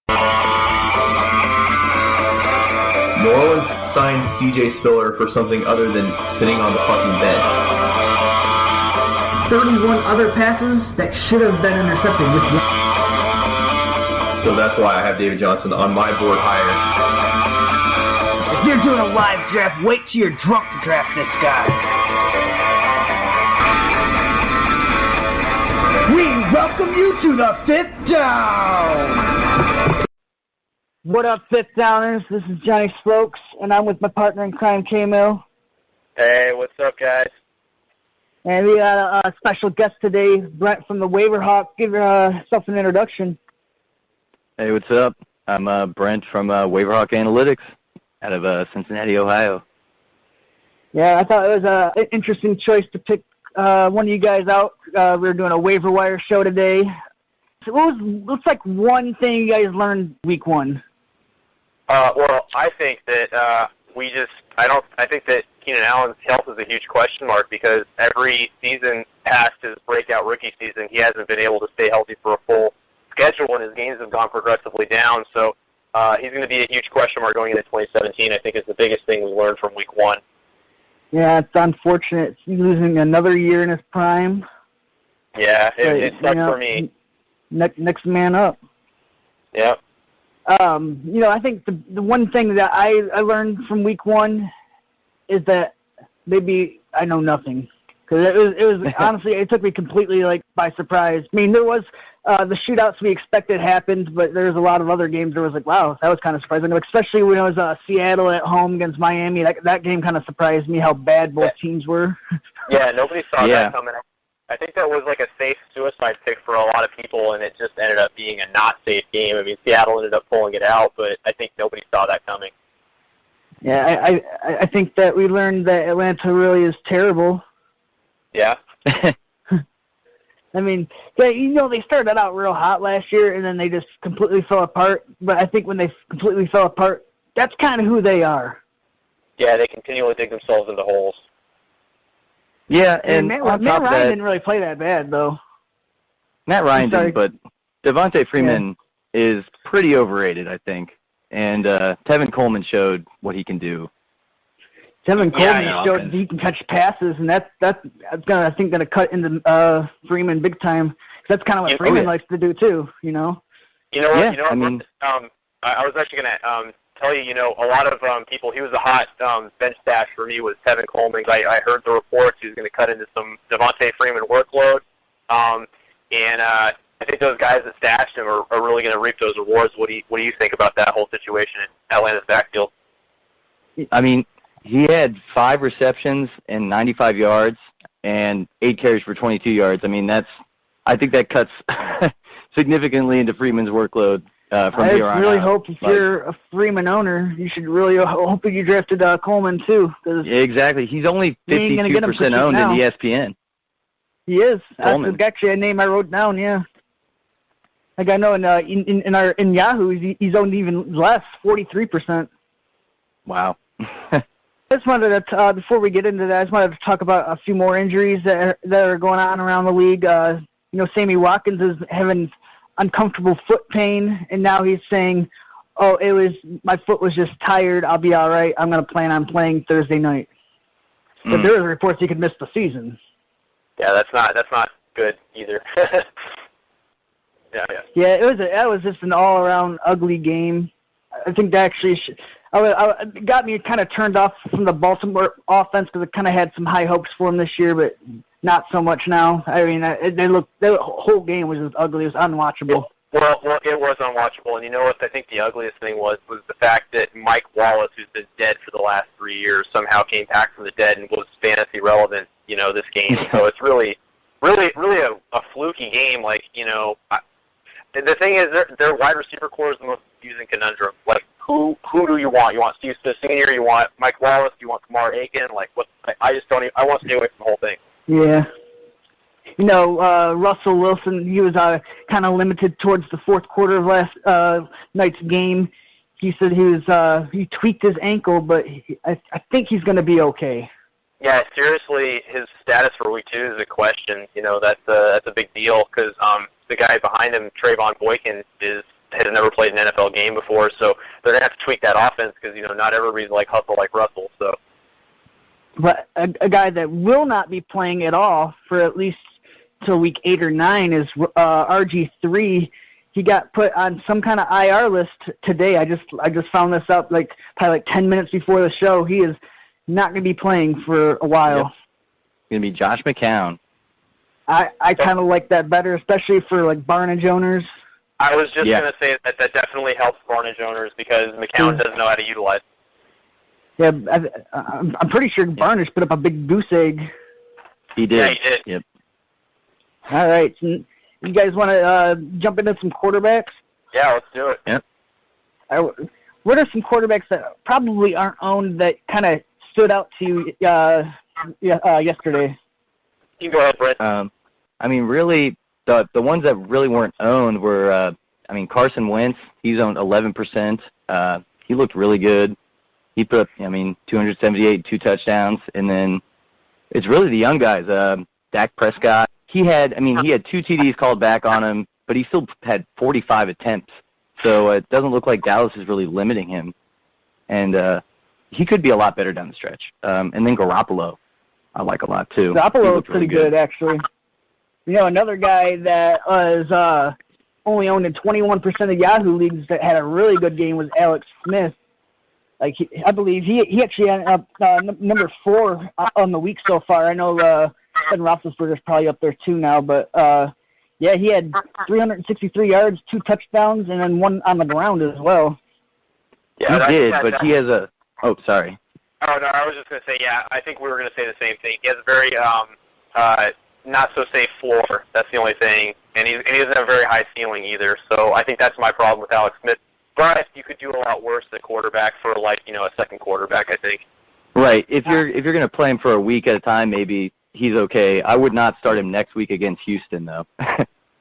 New Orleans signed C.J. Spiller for something other than sitting on the fucking bench. 31 other passes that should have been intercepted with one. So that's why I have David Johnson on my board higher. If you're doing a live draft, wait till you're drunk to draft this guy. We welcome you to the Fifth Down! What up, Fifth Downers? This is Johnny Slokes, and I'm with my partner in crime, K-Mill. Hey, what's up, guys? And we got a special guest today, Brent from the Waiver Hawk. Give yourself an introduction. Hey, what's up? I'm Brent from Waiver Wire Analytics out of Cincinnati, Ohio. Yeah, I thought it was an interesting choice to pick one of you guys out. We were doing a waiver wire show today. So what's like one thing you guys learned week one? Well, I think that I think that Keenan Allen's health is a huge question mark because every season past his breakout rookie season, he hasn't been able to stay healthy for a full schedule, and his games have gone progressively down. So he's going to be a huge question mark going into 2017. I think is the biggest thing we learned from week one. Yeah, it's unfortunate. He's losing another year in his prime. Yeah, it sucks for me. Next man up. Yeah. I think the one thing that I learned from week one is that maybe I know nothing. Because it was honestly, it took me completely by surprise. I mean, there was the shootouts we expected happened, but there was a lot of other games where it was like, wow, that was kind of surprising. Especially when it was Seattle at home against Miami. That game kind of surprised me how bad both teams were. Yeah, nobody saw that coming. I think that was like a safe suicide pick for a lot of people, and it just ended up being a not safe game. I mean, Seattle ended up pulling it out, but I think nobody saw that coming. Yeah, I think that we learned that Atlanta really is terrible. Yeah. I mean, they started out real hot last year, and then they just completely fell apart. But I think when they completely fell apart, that's kind of who they are. Yeah, they continually dig themselves into holes. Yeah, and Matt Ryan didn't really play that bad, though. Matt Ryan didn't, but Devontae Freeman is pretty overrated, I think. And Tevin Coleman showed what he can do. Tevin Coleman showed he can catch passes, and that's gonna cut into Freeman big time. That's kind of what Freeman likes to do too, You know what? I was actually gonna tell you. A lot of people. He was a hot bench stash for me. Was Tevin Coleman? I heard the reports he was going to cut into some Devontae Freeman workload, and I think those guys that stashed him are really going to reap those rewards. What do you think about that whole situation in Atlanta's backfield? I mean, he had 5 receptions and 95 yards and 8 carries for 22 yards. I mean, I think that cuts significantly into Freeman's workload from here on out. I really hope if you're a Freeman owner, you should really hope that you drafted Coleman too. Exactly. He's only 52% owned in ESPN. He is. Coleman. That's actually a name I wrote down, yeah. Like I know in Yahoo, he's owned even less, 43%. Wow. I just wanted to, before we get into that, I just wanted to talk about a few more injuries that are going on around the league. Sammy Watkins is having uncomfortable foot pain, and now he's saying, my foot was just tired. I'll be all right. I'm going to plan on playing Thursday night. But there are reports he could miss the season. Yeah, that's not good either. Yeah, it was just an all-around ugly game. I think that actually got me kind of turned off from the Baltimore offense because it kind of had some high hopes for him this year, but not so much now. I mean, the whole game was just ugly. It was unwatchable. Well, it was unwatchable, and you know what? I think the ugliest thing was the fact that Mike Wallace, who's been dead for the last 3 years, somehow came back from the dead and was fantasy relevant, this game. So it's really a fluky game. The thing is, their wide receiver core is the most confusing conundrum. Who do you want? You want Steve Smith Sr.? You want Mike Wallace? Do you want Kamar Aiken? I just don't even. I want to stay away from the whole thing. Yeah. Russell Wilson, he was kind of limited towards the fourth quarter of last night's game. He said he tweaked his ankle, but I think he's going to be okay. Yeah, seriously, his status for week 2 is a question. That's a big deal because the guy behind him, Trayvon Boykin, is has never played an NFL game before, so they're going to have to tweak that offense because, not everybody's like hustle like Russell. So, but a guy that will not be playing at all for at least till week 8 or 9 is RG3. He got put on some kind of IR list today. I just found this out probably 10 minutes before the show. He is not going to be playing for a while. Yep. Going to be Josh McCown. I kind of like that better, especially for Barnage owners. I was just going to say that definitely helps Barnage owners because McCown doesn't know how to utilize. Yeah, I'm pretty sure Barnage put up a big goose egg. He did. Yeah, he did. Yep. All right. So you guys want to jump into some quarterbacks? Yeah, let's do it. Yep. What are some quarterbacks that probably aren't owned that kind of stood out to you yesterday? You can go ahead, Brent. Really, the ones that really weren't owned were, Carson Wentz. He's owned 11%. He looked really good. He put up, 278, 2 touchdowns, and then it's really the young guys. Dak Prescott. He had 2 TDs called back on him, but he still had 45 attempts. So it doesn't look like Dallas is really limiting him, and he could be a lot better down the stretch. And then Garoppolo, I like a lot too. Garoppolo is pretty good, actually. Another guy that was only owned in 21% of Yahoo leagues that had a really good game was Alex Smith. I believe he actually ended up number 4 on the week so far. I know Ben Roethlisberger's probably up there too now, but he had 363 yards, 2 touchdowns, and then 1 on the ground as well. Yeah, he did, but he has a. Oh, sorry. Oh no, I was just going to say, I think we were going to say the same thing. He has a very not so safe floor. That's the only thing, and he doesn't have a very high ceiling either. So I think that's my problem with Alex Smith. But you could do a lot worse at quarterback for a second quarterback, I think. Right. If you're going to play him for a week at a time, maybe he's okay. I would not start him next week against Houston, though.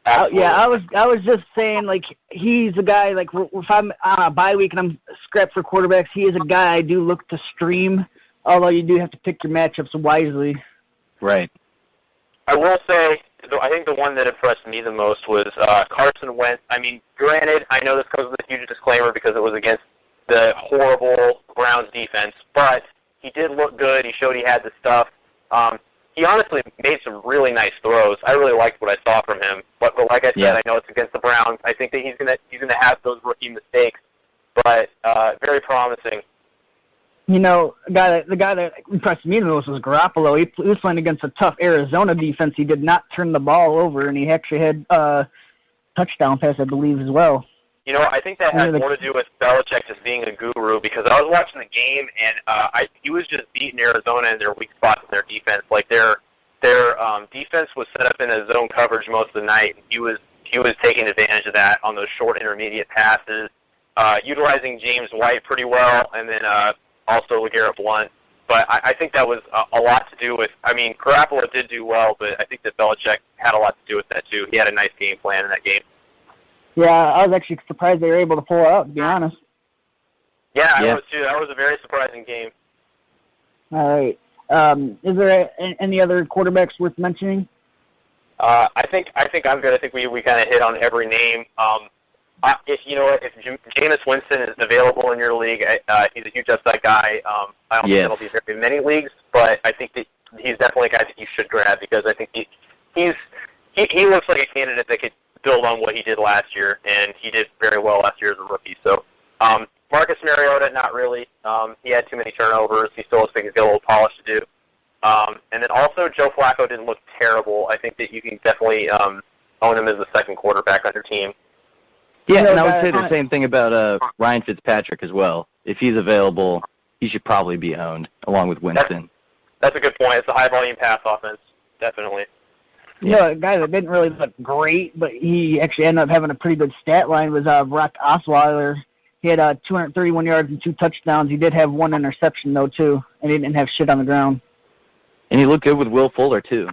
I was just saying, he's a guy, if I'm on a bye week and I'm scrapped for quarterbacks, he is a guy I do look to stream, although you do have to pick your matchups wisely. Right. I will say, I think the one that impressed me the most was Carson Wentz. Granted, I know this comes with a huge disclaimer because it was against the horrible Browns defense, but he did look good. He showed he had the stuff. He honestly made some really nice throws. I really liked what I saw from him. But like I said, I know it's against the Browns. I think that he's gonna have those rookie mistakes, but very promising. The guy that impressed me the most was Garoppolo. He was playing against a tough Arizona defense. He did not turn the ball over, and he actually had a touchdown pass, I believe, as well. I think that had more to do with Belichick just being a guru because I was watching the game and he was just beating Arizona in their weak spots in their defense. Their defense was set up in a zone coverage most of the night. And he was taking advantage of that on those short intermediate passes, utilizing James White pretty well, and then also LeGarrette Blount. But I think that was a lot to do with. Garoppolo did do well, but I think that Belichick had a lot to do with that too. He had a nice game plan in that game. Yeah, I was actually surprised they were able to pull it out, to be honest. Yeah, I was too. That was a very surprising game. All right. Is there any other quarterbacks worth mentioning? I think I'm good. I think we kind of hit on every name. If Jameis Winston is available in your league, he's a huge upside guy. I don't think that'll be very many leagues, but I think that he's definitely a guy that you should grab because I think he looks like a candidate that could build on what he did last year, and he did very well last year as a rookie. So Marcus Mariota, not really. He had too many turnovers. He still looks like he's got a little polish to do. And then also Joe Flacco didn't look terrible. I think that you can definitely own him as the second quarterback on your team. Yeah, and I would say the same thing about Ryan Fitzpatrick as well. If he's available, he should probably be owned along with Winston. That's a good point. It's a high-volume pass offense, definitely. A guy that didn't really look great, but he actually ended up having a pretty good stat line was Brock Osweiler. He had 231 yards and 2 touchdowns. He did have 1 interception, though, too, and he didn't have shit on the ground. And he looked good with Will Fuller, too.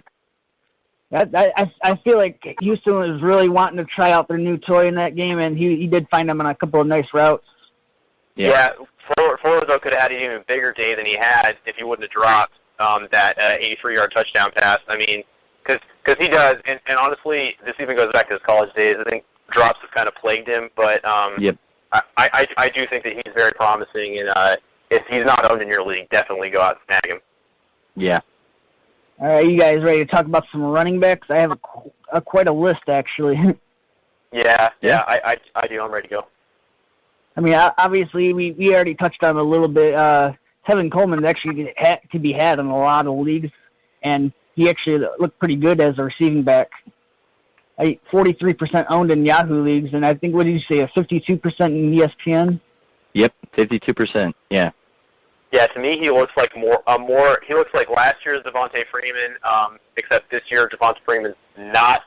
I feel like Houston was really wanting to try out their new toy in that game, and he did find them on a couple of nice routes. Yeah, Fuller, though, could have had an even bigger day than he had if he wouldn't have dropped that 83-yard touchdown pass. Because he does, and honestly, this even goes back to his college days. I think drops have kind of plagued him, but yep. I do think that he's very promising, and if he's not owned in your league, definitely go out and snag him. Yeah. All right, you guys ready to talk about some running backs? I have quite a list, actually. Yeah, I do. I'm ready to go. I mean, obviously, we already touched on it a little bit. Tevin Coleman actually could be had in a lot of leagues, and he actually looked pretty good as a receiving back. 43% owned in Yahoo leagues, and I think, what did you say, a 52% in ESPN? Yep, 52%, yeah. Yeah, to me, he looks like he looks like last year's Devontae Freeman, except this year Devontae Freeman's not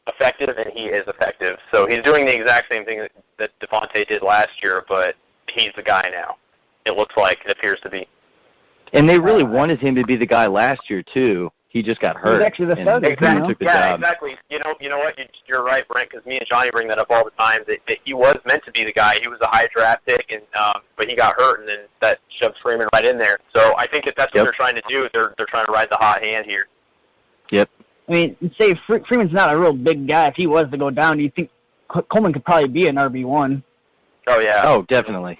effective, and he is effective. So he's doing the exact same thing that Devontae did last year, but he's the guy now. It looks like, it appears to be. And they really wanted him to be the guy last year, too. He just got hurt. He's actually the starter. Exactly. Took the job. Exactly. You know what? You're right, Brent, because me and Johnny bring that up all the time, that he was meant to be the guy. He was a high draft pick, and but he got hurt, and then that shoved Freeman right in there. So I think that's what they're trying to do. They're trying to ride the hot hand here. Yep. I mean, say Freeman's not a real big guy. If he was to go down, you think Coleman could probably be an RB1. Oh, yeah. Oh, definitely.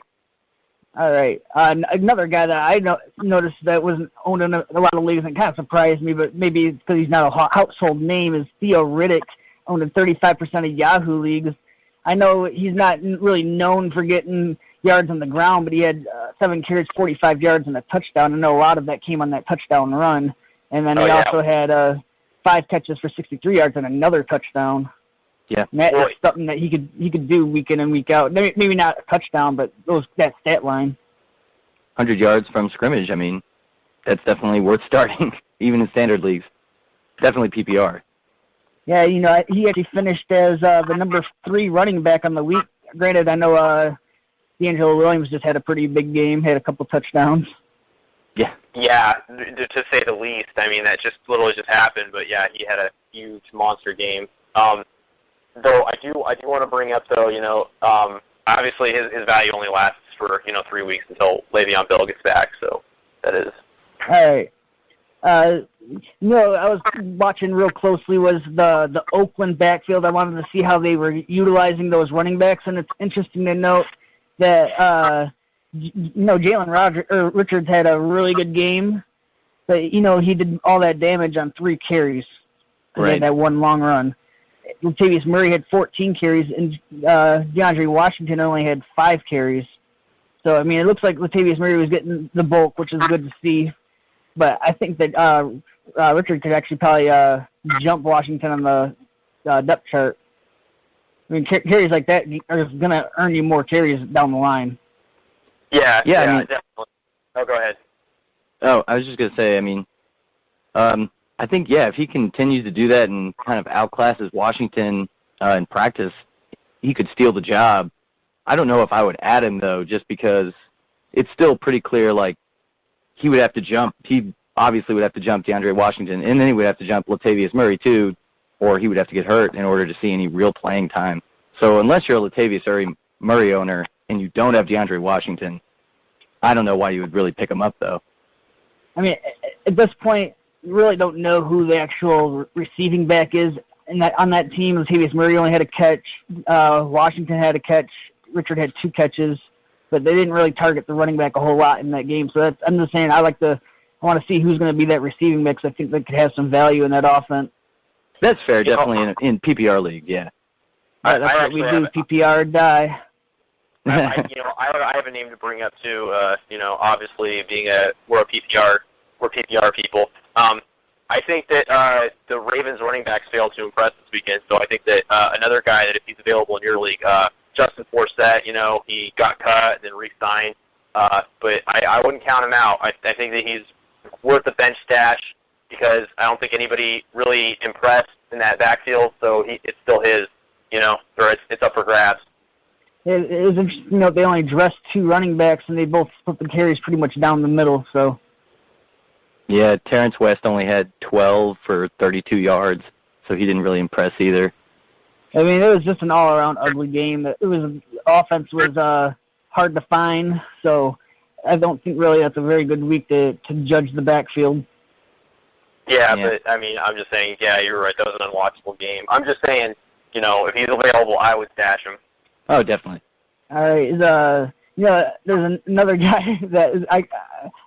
All right. Another guy that I noticed that wasn't owned in a lot of leagues and kind of surprised me, but maybe because he's not a household name, is Theo Riddick, owned in 35% of Yahoo leagues. I know he's not really known for getting yards on the ground, but he had 7 carries, 45 yards, and a touchdown. I know a lot of that came on that touchdown run. And then he also had 5 catches for 63 yards and another touchdown. Yeah, and that is something that he could do week in and week out. Maybe not a touchdown, but that stat line. 100 yards from scrimmage. I mean, that's definitely worth starting, even in standard leagues. Definitely PPR. Yeah, he actually finished as the number 3 running back on the week. Granted, I know D'Angelo Williams just had a pretty big game, had a couple touchdowns. Yeah. Yeah, to say the least. I mean, that just literally just happened, but yeah, he had a huge monster game. Though I do want to bring up, though, obviously his value only lasts for 3 weeks until Le'Veon Bell gets back. So that is. All right. I was watching real closely was the Oakland backfield. I wanted to see how they were utilizing those running backs, and it's interesting to note that Jalen Richards had a really good game, but he did all that damage on 3 carries. Right. He had that one long run. Latavius Murray had 14 carries, and DeAndre Washington only had 5 carries. So, I mean, it looks like Latavius Murray was getting the bulk, which is good to see. But I think that Richard could actually probably jump Washington on the depth chart. I mean, carries like that are going to earn you more carries down the line. Yeah, I mean, definitely. Oh, go ahead. Oh, I was just going to say, I mean, I think, if he continues to do that and kind of outclasses Washington in practice, he could steal the job. I don't know if I would add him, though, just because it's still pretty clear, like, he would have to jump. He obviously would have to jump DeAndre Washington, and then he would have to jump Latavius Murray, too, or he would have to get hurt in order to see any real playing time. So unless you're a Latavius Murray owner and you don't have DeAndre Washington, I don't know why you would really pick him up, though. I mean, at this point, you really don't know who the actual receiving back is on that team. Latavius Murray only had a catch. Washington had a catch. Richard had 2 catches. But they didn't really target the running back a whole lot in that game. So I'm just saying I want to see who's going to be that receiving back, because I think they could have some value in that offense. That's fair, definitely in PPR league, yeah. That's what we do, PPR or die. I have a name to bring up too. Obviously we're PPR people. I think that the Ravens running backs failed to impress this weekend. So I think that another guy that if he's available in your league, Justin Forsett, he got cut and then re-signed. But I wouldn't count him out. I think that he's worth the bench stash because I don't think anybody really impressed in that backfield. So it's still his, or it's up for grabs. It is interesting, they only dressed 2 running backs, and they both split the carries pretty much down the middle. So. Yeah, Terrence West only had 12 for 32 yards, so he didn't really impress either. I mean, it was just an all-around ugly game. Offense was hard to find, so I don't think really that's a very good week to judge the backfield. Yeah, but, I mean, I'm just saying, yeah, you're right. That was an unwatchable game. I'm just saying, if he's available, I would stash him. Oh, definitely. All right. There's another guy that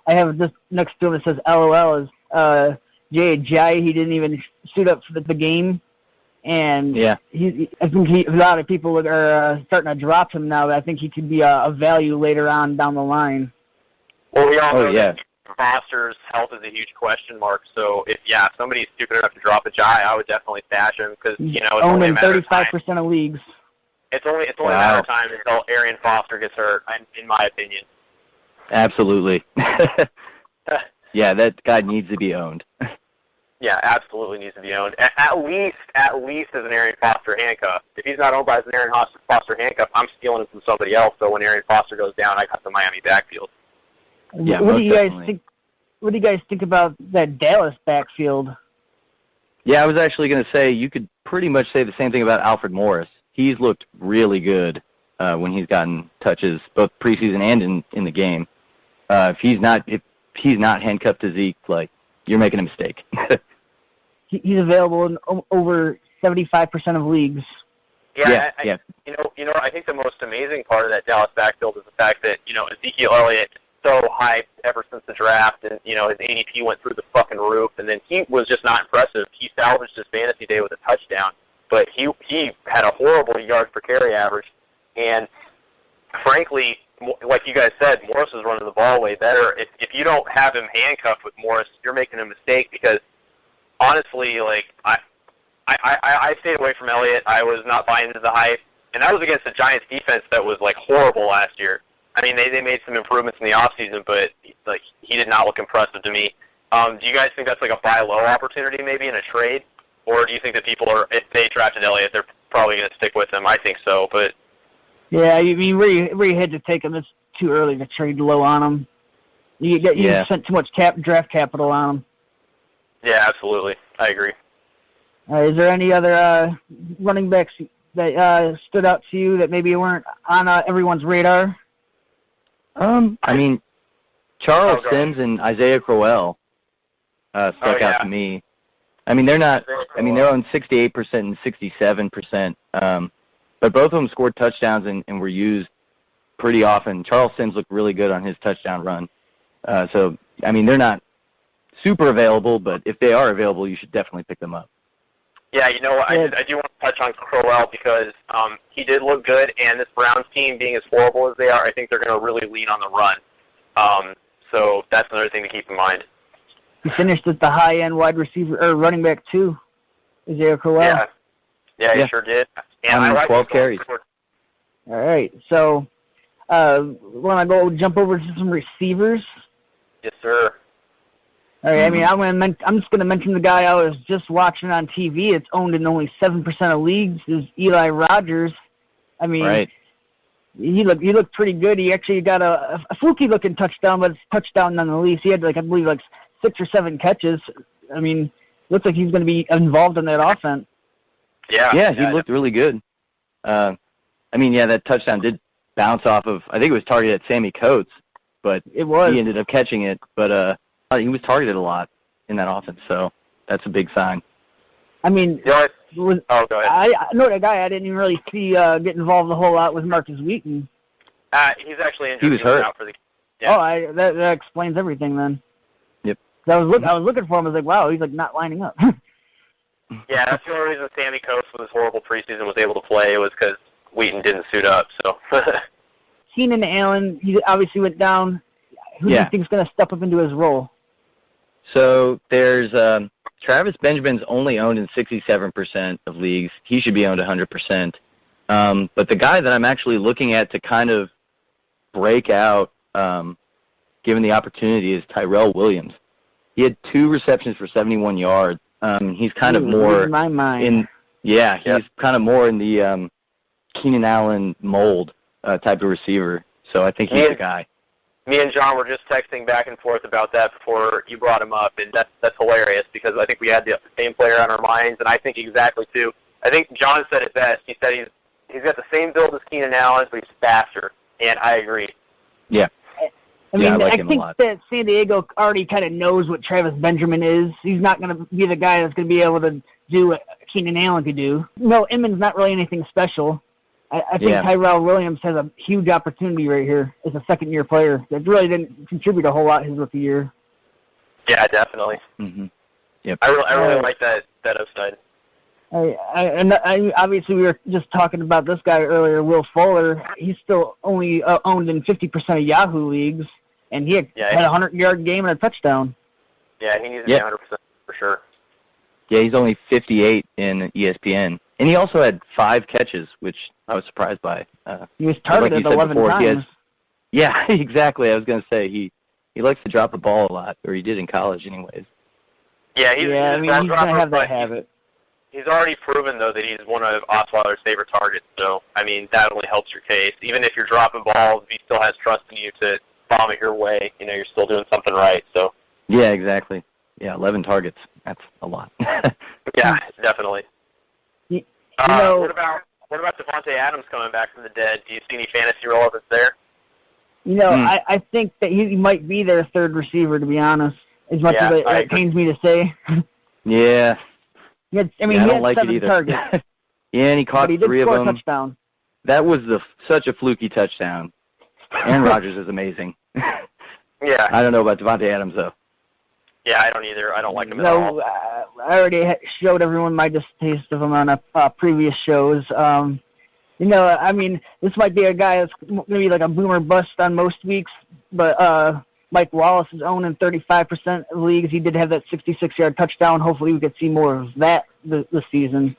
I have just next to him that says LOL is Jay Ajayi. He didn't even suit up for the game, and I think a lot of people are starting to drop him now. But I think he could be a value later on down the line. Well, we all know that Foster's health is a huge question mark. So if somebody's stupid enough to drop Ajayi, I would definitely stash him because it's only a matter of time. 35% of leagues. It's only a matter of time until Arian Foster gets hurt, in my opinion. Absolutely. Yeah, that guy needs to be owned. Yeah, absolutely needs to be owned. At least as an Arian Foster handcuff. If he's not owned by as an Arian Foster handcuff, I'm stealing him from somebody else. So when Arian Foster goes down, I got the Miami backfield. Yeah, what do you guys think? What do you guys think about that Dallas backfield? Yeah, I was actually going to say you could pretty much say the same thing about Alfred Morris. He's looked really good when he's gotten touches, both preseason and in the game. If he's not handcuffed to Zeke, you're making a mistake. He's available in over 75% of leagues. Yeah. I think the most amazing part of that Dallas backfield is the fact that Ezekiel Elliott so hyped ever since the draft, and his ADP went through the fucking roof, and then he was just not impressive. He salvaged his fantasy day with a touchdown. But he had a horrible yards per carry average, and frankly, like you guys said, Morris is running the ball way better. If you don't have him handcuffed with Morris, you're making a mistake because honestly, I stayed away from Elliott. I was not buying into the hype, and that was against the Giants defense that was horrible last year. I mean, they made some improvements in the offseason, but he did not look impressive to me. Do you guys think that's a buy low opportunity maybe in a trade? Or do you think that people if they drafted Elliott, they're probably going to stick with him? I think so, but... Yeah, I mean, where you had to take him, it's too early to trade low on him. You spent too much draft capital on him. Yeah, absolutely. I agree. Is there any other running backs that stood out to you that maybe weren't on everyone's radar? I mean, Charles Sims and Isaiah Crowell stuck out to me. I mean, they're not. I mean, they're on 68% and 67%, but both of them scored touchdowns and were used pretty often. Charles Sims looked really good on his touchdown run. So, I mean, they're not super available, but if they are available, you should definitely pick them up. Yeah, I do want to touch on Crowell because he did look good, and this Browns team, being as horrible as they are, I think they're going to really lean on the run. So that's another thing to keep in mind. He finished at the high-end wide receiver or running back too, Isaiah Crowell. Yeah, he sure did. And I like 12 carries. All right, so want to go jump over to some receivers? Yes, sir. All right, I mean, I'm just going to mention the guy I was just watching on TV. It's owned in only 7% of leagues. Is Eli Rogers. I mean, he looked pretty good. He actually got a fluky-looking touchdown, but it's a touchdown nonetheless. He had, I believe, 6 or 7 catches. I mean, looks like he's going to be involved in that offense. Yeah, he looked really good. I mean, that touchdown did bounce off of, I think it was targeted at Sammy Coates, but he ended up catching it. But he was targeted a lot in that offense, so that's a big sign. I mean, go ahead. I know that guy I didn't even really see get involved a whole lot with Marcus Wheaton. He's actually injured. He was hurt. Out for the, yeah. Oh, that explains everything then. Yep. I was looking for him. I was like, wow, he's not lining up. Yeah, that's the only reason Sammy Coates with his horrible preseason was able to play was because Wheaton didn't suit up. So. Keenan Allen, he obviously went down. Who do you think is going to step up into his role? So there's Travis Benjamin's only owned in 67% of leagues. He should be owned 100%. But the guy that I'm actually looking at to kind of break out, given the opportunity, is Tyrell Williams. He had 2 receptions for 71 yards. He's kind of more in my mind. He's kind of more in the Keenan Allen mold type of receiver. So I think he's the guy. Me and John were just texting back and forth about that before you brought him up, and that's hilarious because I think we had the same player on our minds, and I think exactly too. I think John said it best. He said he's got the same build as Keenan Allen, but he's faster, and I agree. Yeah. I mean, I like I him think a lot. that San Diego already kind of knows what Travis Benjamin is. He's not going to be the guy that's going to be able to do what Keenan Allen could do. No, Inman's not really anything special. I think Tyrell Williams has a huge opportunity right here as a second-year player that really didn't contribute a whole lot his rookie year. Yeah, definitely. Mm-hmm. Yep. I really like that upside. Obviously, we were just talking about this guy earlier, Will Fuller. He's still only owned in 50% of Yahoo leagues, and he had a 100-yard game and a touchdown. Yeah, he needs to be 100% for sure. Yeah, he's only 58 in ESPN. And he also had 5 catches, which I was surprised by. He was targeted 11 times. Yeah, exactly. I was going to say, he likes to drop the ball a lot, or he did in college anyways. Yeah, he's going to have that habit. He's already proven, though, that he's one of Osweiler's favorite targets. So, I mean, that only helps your case. Even if you're dropping balls, he still has trust in you to bomb it your way. You know, you're still doing something right. So. Yeah, exactly. Yeah, 11 targets. That's a lot. Yeah, definitely. What about Devontae Adams coming back from the dead? Do you see any fantasy relevance there? You know, I think that he might be their third receiver, to be honest, as much as it pains me to say. Yeah. He had don't like 7 it either. targets. Yeah, and he caught 3 of them. Touchdown. That was such a fluky touchdown. Aaron Rodgers is amazing. Yeah. I don't know about Devontae Adams, though. Yeah, I don't either. I don't like him at all. I already showed everyone my distaste of him on previous shows. You know, I mean, this might be a guy that's going to be like a boomer bust on most weeks, but Mike Wallace is owned in 35% of leagues. He did have that 66-yard touchdown. Hopefully we could see more of that this season.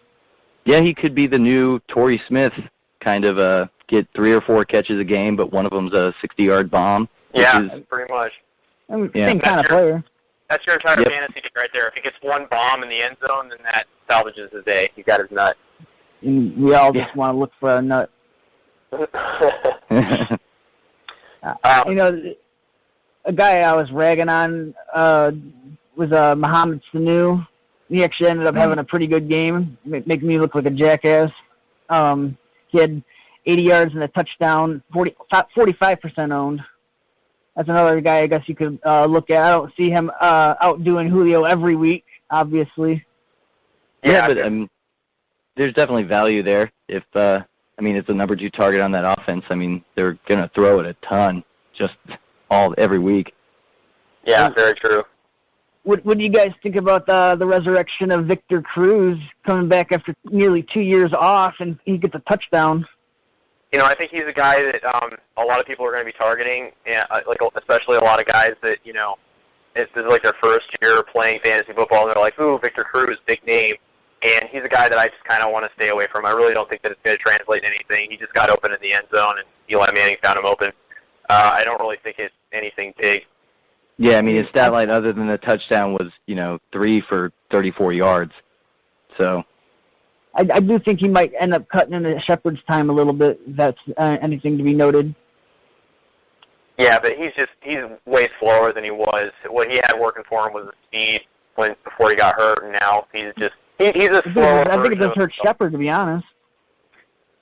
Yeah, he could be the new Torrey Smith, kind of get 3 or 4 catches a game, but one of them's a 60-yard bomb. Yeah, pretty much. Same kind of player. That's your entire fantasy team right there. If he gets 1 bomb in the end zone, then that salvages his day. He got his nut. And we all just want to look for a nut. You know, a guy I was ragging on was Mohamed Sanu. He actually ended up having a pretty good game, making me look like a jackass. He had 80 yards and a touchdown, 45% owned. That's another guy I guess you could look at. I don't see him outdoing Julio every week, obviously. Yeah, but there's definitely value there. If it's the number 2 target on that offense. I mean, they're going to throw it a ton, just every week. Yeah, very true. What do you guys think about the resurrection of Victor Cruz coming back after nearly 2 years off, and he gets a touchdown? You know, I think he's a guy that a lot of people are going to be targeting, like especially a lot of guys that, you know, this is like their first year playing fantasy football, and they're like, ooh, Victor Cruz, big name. And he's a guy that I just kind of want to stay away from. I really don't think that it's going to translate anything. He just got open in the end zone, and Eli Manning found him open. I don't really think it's anything big. Yeah, I mean, his stat line other than the touchdown was, 3 for 34 yards. So I do think he might end up cutting into Shepard's time a little bit, if that's anything to be noted. Yeah, but he's way slower than he was. What he had working for him was the speed before he got hurt, and now he's a slower. I think it does hurt Shepard, to be honest.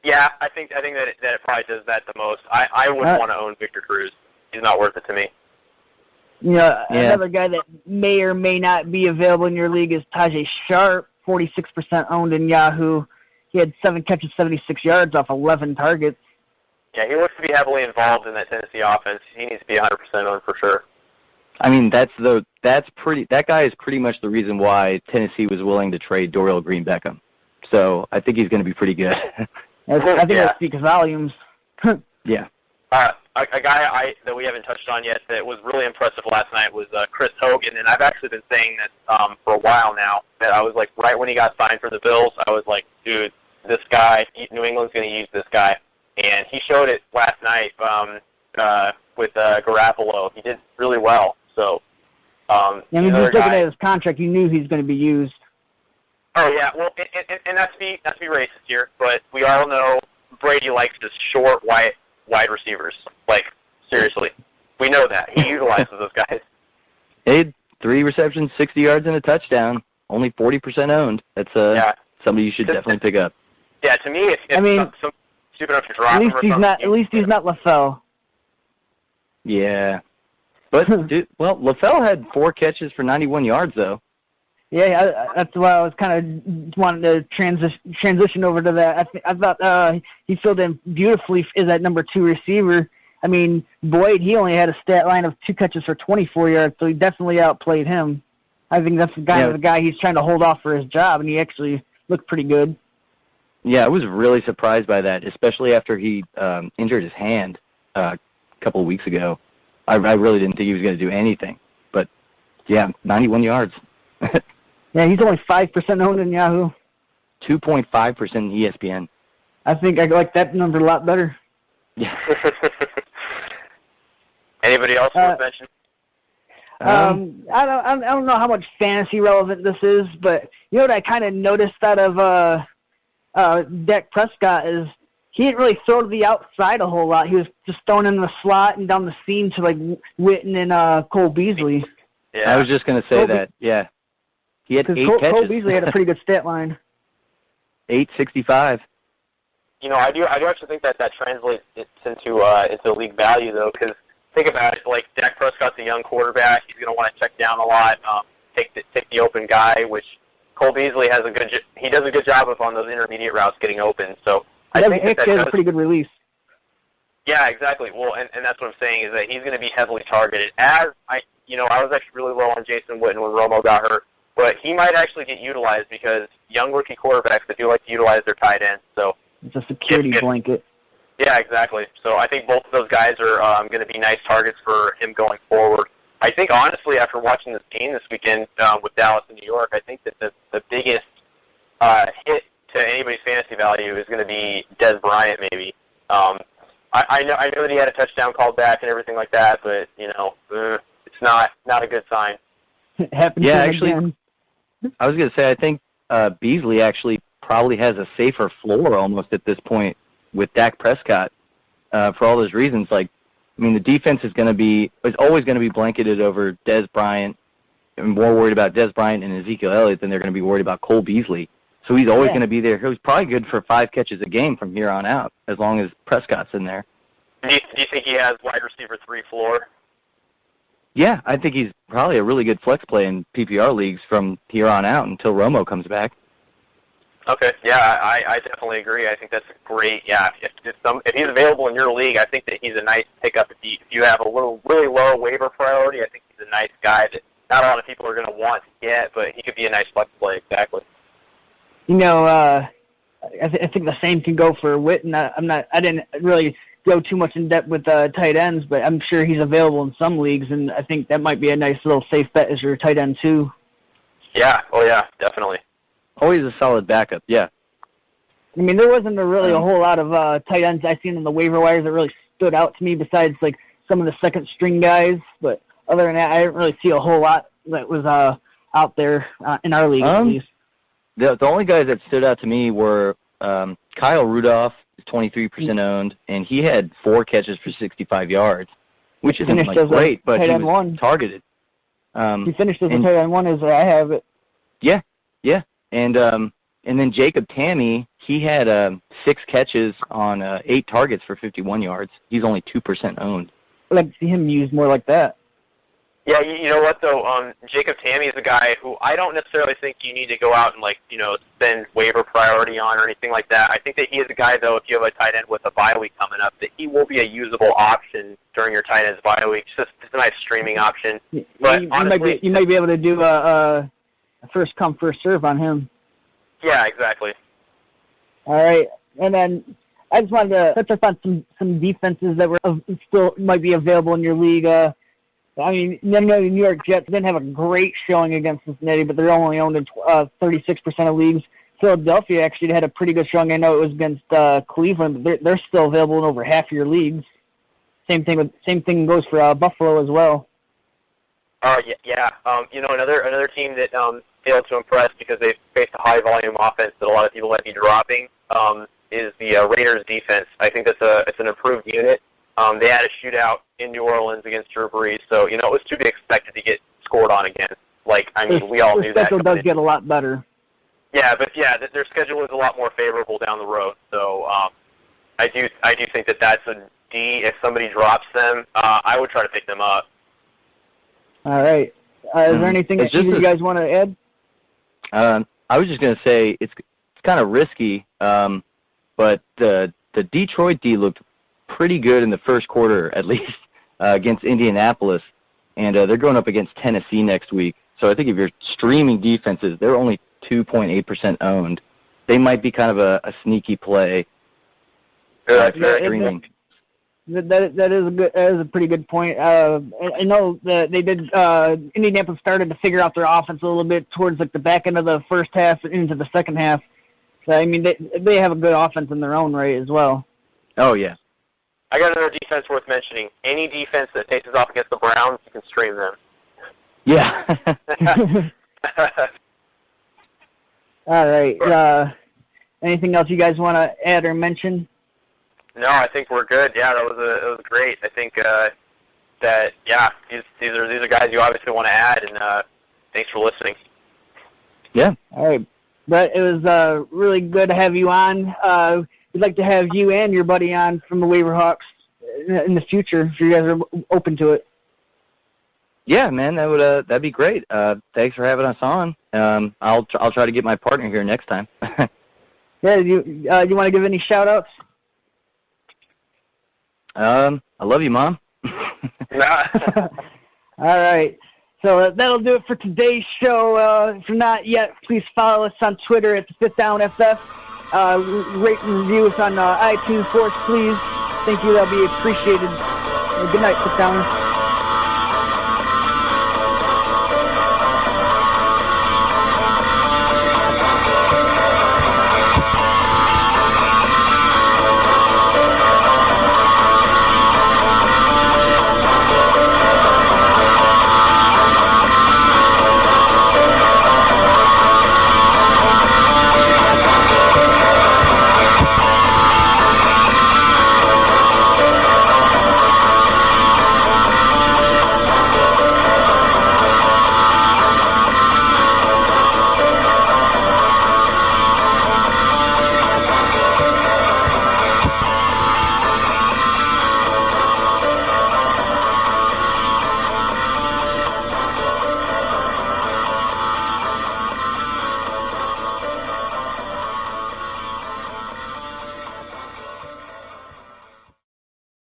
Yeah, I think that it probably does that the most. I wouldn't want to own Victor Cruz. He's not worth it to me. Another guy that may or may not be available in your league is Tajay Sharp, 46% owned in Yahoo. He had 7 catches, 76 yards off 11 targets. Yeah, he looks to be heavily involved in that Tennessee offense. He needs to be 100% owned for sure. I mean, that guy is pretty much the reason why Tennessee was willing to trade Dorial Green-Beckham. So I think he's going to be pretty good. I think that speaks volumes. Yeah. A guy that we haven't touched on yet that was really impressive last night was Chris Hogan, and I've actually been saying this for a while now, that I was like, right when he got signed for the Bills, I was like, dude, this guy, New England's going to use this guy. And he showed it last night with Garoppolo. He did really well. So, just looking at his contract, you knew he's going to be used. Oh yeah, well, and not to be racist here, but we all know Brady likes his short, wide receivers. Like, seriously, we know that he utilizes those guys. He had 3 receptions, 60 yards, and a touchdown. Only 40% owned. That's somebody you should definitely pick up. Yeah, to me, if stupid enough to drop at least he's not LaFell. Yeah. But, LaFell had 4 catches for 91 yards, though. Yeah, that's why I was kind of wanting to transition over to that. I thought he filled in beautifully as that number 2 receiver. I mean, Boyd, he only had a stat line of 2 catches for 24 yards, so he definitely outplayed him. I think that's the guy he's trying to hold off for his job, and he actually looked pretty good. Yeah, I was really surprised by that, especially after he injured his hand a couple of weeks ago. I really didn't think he was going to do anything. But, yeah, 91 yards. Yeah, he's only 5% owned in Yahoo. 2.5% in ESPN. I think I like that number a lot better. Yeah. Anybody else worth mentioning? I don't know how much fantasy relevant this is, but you know what I kind of noticed out of Dak Prescott is he didn't really throw to the outside a whole lot. He was just throwing in the slot and down the seam to like Witten and Cole Beasley. Yeah, I was just going to say that. Yeah. He had 8 catches. Cole Beasley had a pretty good stat line. 865. I do actually think that translates into league value though, because think about it. Like Dak Prescott's a young quarterback. He's going to want to check down a lot, take the open guy, which Cole Beasley does a good job of on those intermediate routes getting open. So I think that has a pretty good release. Yeah, exactly. Well, and that's what I'm saying is that he's going to be heavily targeted. I was actually really low on Jason Witten when Romo got hurt. But he might actually get utilized because young rookie quarterbacks that do like to utilize their tight ends. So it's a security blanket. Yeah, exactly. So I think both of those guys are going to be nice targets for him going forward. I think, honestly, after watching this game this weekend with Dallas and New York, I think that the biggest hit to anybody's fantasy value is going to be Des Bryant, maybe. I know that he had a touchdown called back and everything like that, but, it's not a good sign. It happened again. I was going to say, I think Beasley actually probably has a safer floor almost at this point with Dak Prescott for all those reasons. Like, I mean, the defense is always going to be blanketed over Des Bryant and more worried about Des Bryant and Ezekiel Elliott than they're going to be worried about Cole Beasley. So he's always going to be there. He's probably good for 5 catches a game from here on out as long as Prescott's in there. Do you think he has wide receiver 3 floor? Yeah, I think he's probably a really good flex play in PPR leagues from here on out until Romo comes back. Okay, yeah, I definitely agree. I think that's great. Yeah, if he's available in your league, I think that he's a nice pickup. If you have a really low waiver priority, I think he's a nice guy that not a lot of people are going to want to get, but he could be a nice flex play. Exactly. I think the same can go for Witten. I didn't really go too much in depth with tight ends, but I'm sure he's available in some leagues, and I think that might be a nice little safe bet as your tight end too. Yeah. Oh yeah, definitely. Always a solid backup. Yeah. I mean, there wasn't a whole lot of tight ends I seen in the waiver wires that really stood out to me besides like some of the second string guys, but other than that, I didn't really see a whole lot that was out there in our league at least. The only guys that stood out to me were Kyle Rudolph, is 23% owned, and he had 4 catches for 65 yards, which isn't like great, but he was targeted. He finished as a tight end 1 as I have it. Yeah. And then Jacob Tamme, he had 6 catches on 8 targets for 51 yards. He's only 2% owned. I'd like to see him used more like that. Yeah, you know what, though? Jacob Tamme is a guy who I don't necessarily think you need to go out and, spend waiver priority on or anything like that. I think that he is a guy, though, if you have a tight end with a bye week coming up, that he will be a usable option during your tight end's bye week. It's a nice streaming option. But honestly, you might be able to do a first come, first serve on him. Yeah, exactly. All right. And then I just wanted to touch up on some defenses that were still might be available in your league. I mean, the New York Jets didn't have a great showing against Cincinnati, but they're only owned in 36% of leagues. Philadelphia actually had a pretty good showing. I know it was against Cleveland, but they're still available in over half your leagues. Same thing goes for Buffalo as well. Yeah. Another team that failed to impress because they faced a high volume offense that a lot of people might be dropping is the Raiders defense. I think it's an improved unit. They had a shootout in New Orleans against Drew Brees, so it was to be expected to get scored on again. We all knew that. Their schedule does get a lot better. Yeah, but their schedule is a lot more favorable down the road. So I do think that that's a D. If somebody drops them, I would try to pick them up. All right. Is there anything that you guys want to add? I was just going to say it's kind of risky, but the Detroit D looked pretty good in the first quarter, at least, against Indianapolis, and they're going up against Tennessee next week. So I think if you're streaming defenses, they're only 2.8% owned. They might be kind of a sneaky play. Streaming. That is a pretty good point. I know that they did. Indianapolis started to figure out their offense a little bit towards like the back end of the first half into the second half. So I mean, they have a good offense in their own right as well. Oh yeah. I got another defense worth mentioning. Any defense that faces off against the Browns, you can stream them. Yeah. All right. Anything else you guys want to add or mention? No, I think we're good. Yeah, it was great. I think these are guys you obviously want to add, and thanks for listening. Yeah. All right, Brett, it was really good to have you on. We'd like to have you and your buddy on from the Waiver Hawks in the future if you guys are open to it. Yeah, man, that'd be great. Thanks for having us on. I'll try to get my partner here next time. Yeah, you want to give any shout-outs? I love you, Mom. All right. So that'll do it for today's show. If you're not yet, please follow us on Twitter at the Fifth Down FF. Rate and review us on iTunes for us, please. Thank you. That'll be appreciated. Good night, Fifth Downers.